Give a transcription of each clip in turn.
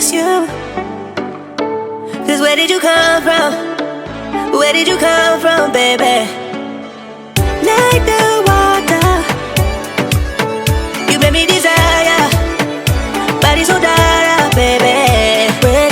miss you. Cause where did you come from? Where did you come from, baby? Like the water, you made me desire. Body so dark, baby. Where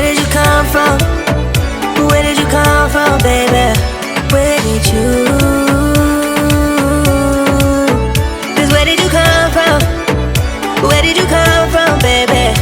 did you come from? Where did you come from, baby? Where did you? Cause where did you come from? Where did you come from, baby?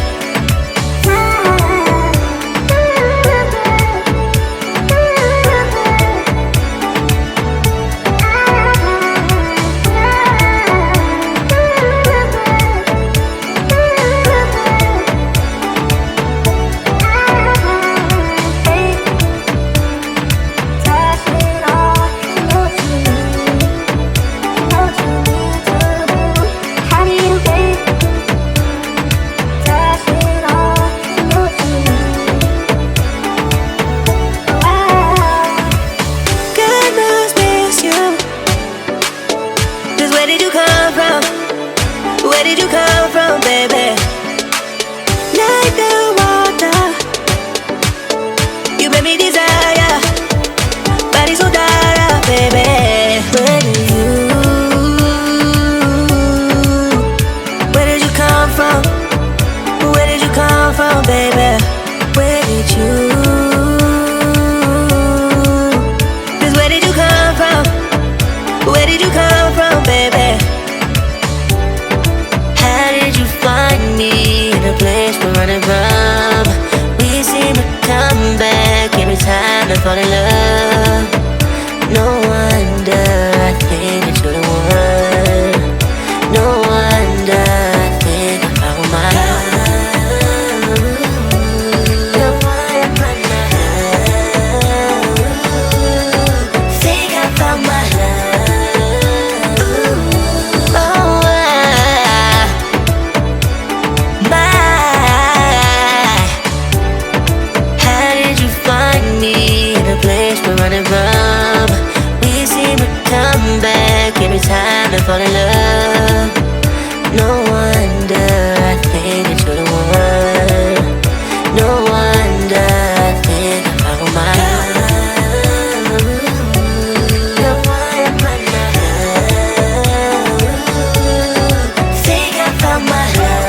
Fall in love. No wonder I think that you're the one. No wonder I think I found my love. The one I think I found my love. Oh, how did you find me? Place we're running from. We seem to come back every time and fall in love. No wonder I think that you're the one. No wonder I think I found my love. The one I think I found my love.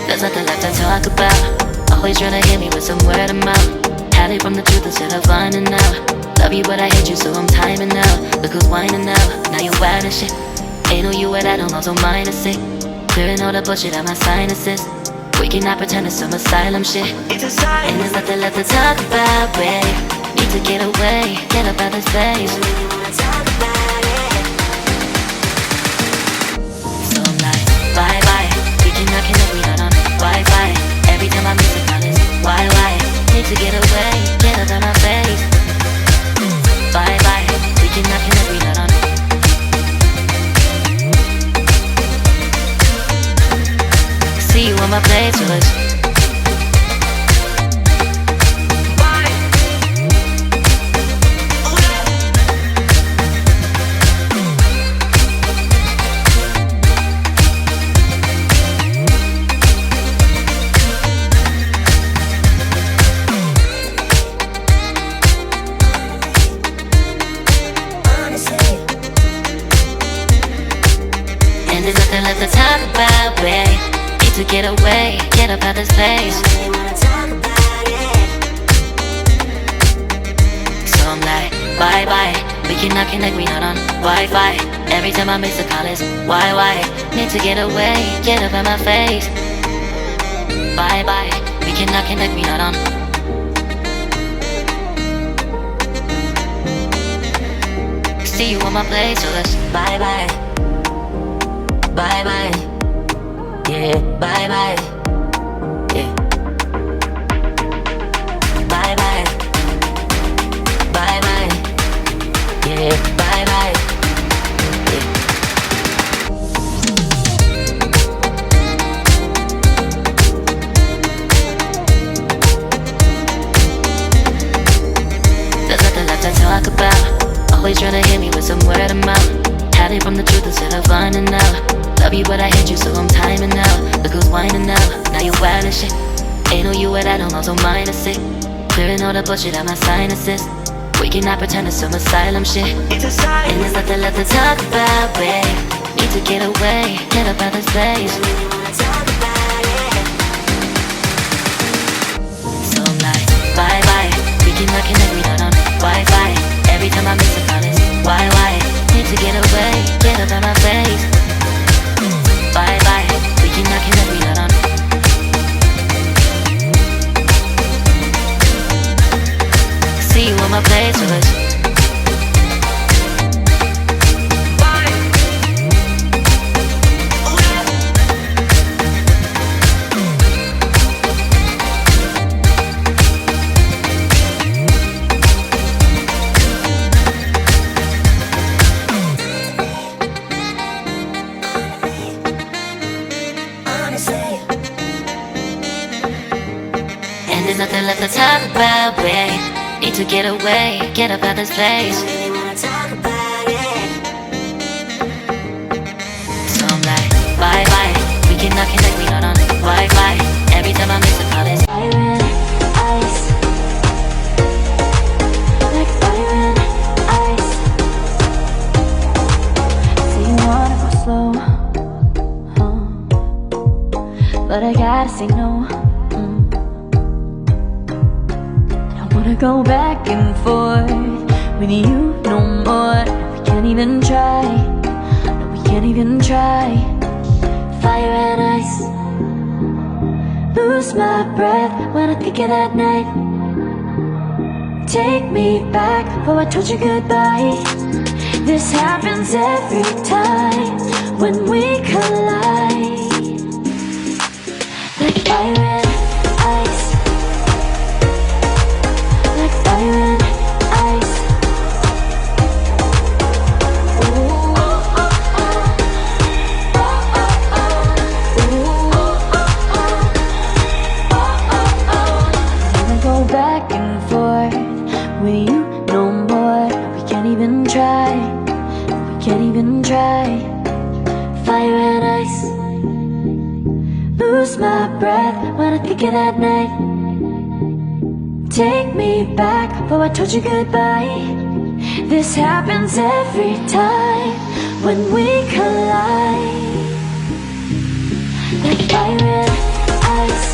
There's nothing left to talk about. Always trying to hit me with some word of mouth. Hide it from the truth instead of finding out. Love you but I hate you so I'm timing out. Look who's whining now, now you're wild and shit. Ain't no you at I don't also mind to say. Clearing all the bullshit out my sinuses. We cannot pretend it's some asylum shit. And there's nothing left to talk about, babe. Need to get away, get up out of this place. So I'm like, bye bye. We cannot connect, we not on Wi-Fi. Every time I miss a call it's why? Need to get away, get up out my face. Bye bye. We cannot connect, we not on. See you on my playlist. And there's nothing left to talk about, babe. Need to get away, get up out this place. So I'm like, bye bye. We cannot connect, we not on Wi-Fi. Every time I miss a call it's why? Need to get away, get up out my face. Bye bye. We cannot connect, we not on. See you on my place, so let's bye bye. Bye bye. Yeah, bye bye. Yeah. Bye bye. Bye bye. Yeah, bye bye. Yeah. There's nothing left to talk about. Always trying to hit me with some word of mouth. Hiding from the truth instead of finding out. Love you but I hate you so I'm timing out. Look who's whining now, now you wild and shit. Ain't no you at I don't know, so mine is sick. Clearing all the bullshit out my sinuses. We cannot pretend it's some asylum shit. And there's nothing left to talk about, babe. Need to get away, get up out this place. So I'm like, bye bye. We cannot connect, we not on Wi-Fi. Every time I miss a call it's why? Need to get away, get up out my face. Bye bye. We cannot connect, we not on. See you on my place with us. And there's nothing left to talk about, babe. Need to get away, get up out this place. So I'm like, bye bye. We cannot connect, we not on Wi-Fi. Every time I miss a call it's fire and ice. Like fire and ice. Say you wanna go slow, but I gotta say no. Wanna go back and forth with you no more. We can't even try. No, we can't even try. Fire and ice. Lose my breath when I think of that night. Take me back before I told you goodbye. This happens every time when we collide. Like fire and ice. Fire and ice. Ooh, oh, oh, oh. Oh, oh, oh. Ooh, oh, oh, oh. Wanna go back and forth with you no more. We can't even try. We can't even try. Fire and ice. Lose my breath when I think of that night. Take me back before I told you goodbye. This happens every time when we collide. Like fire and ice.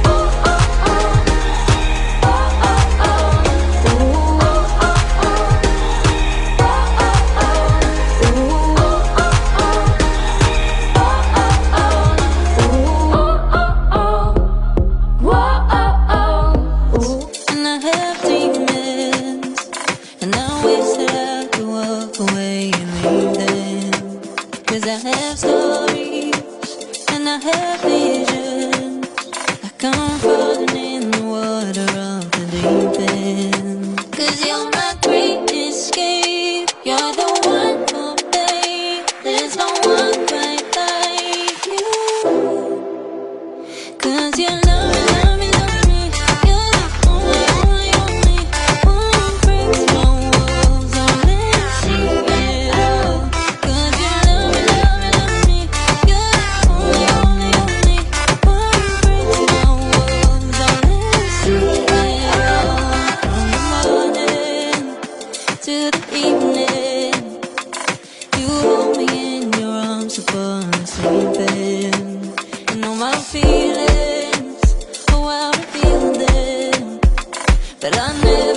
Oh, oh, oh. Oh, oh, oh. Ooh, oh, oh, oh. Oh, oh, oh. Ooh, oh, oh, oh. Oh, oh, oh. Ooh, oh, oh, oh. Whoa, oh, oh. Ooh. And I have demons, and I wish that I could walk away and leave them. 'Cause I have stories, and I have visions, like I'm floating in the water of the deep end. 'Cause you're my great escape, you're the one for me. There's no one quite like you. 'Cause you love me, love me, love me. You're the only, only, only one who breaks my walls. I'll never see it all. 'Cause you love me, love me, love me. You're the only, only, only one who breaks my walls. I'll never see it all. From the morning to the evening, but I never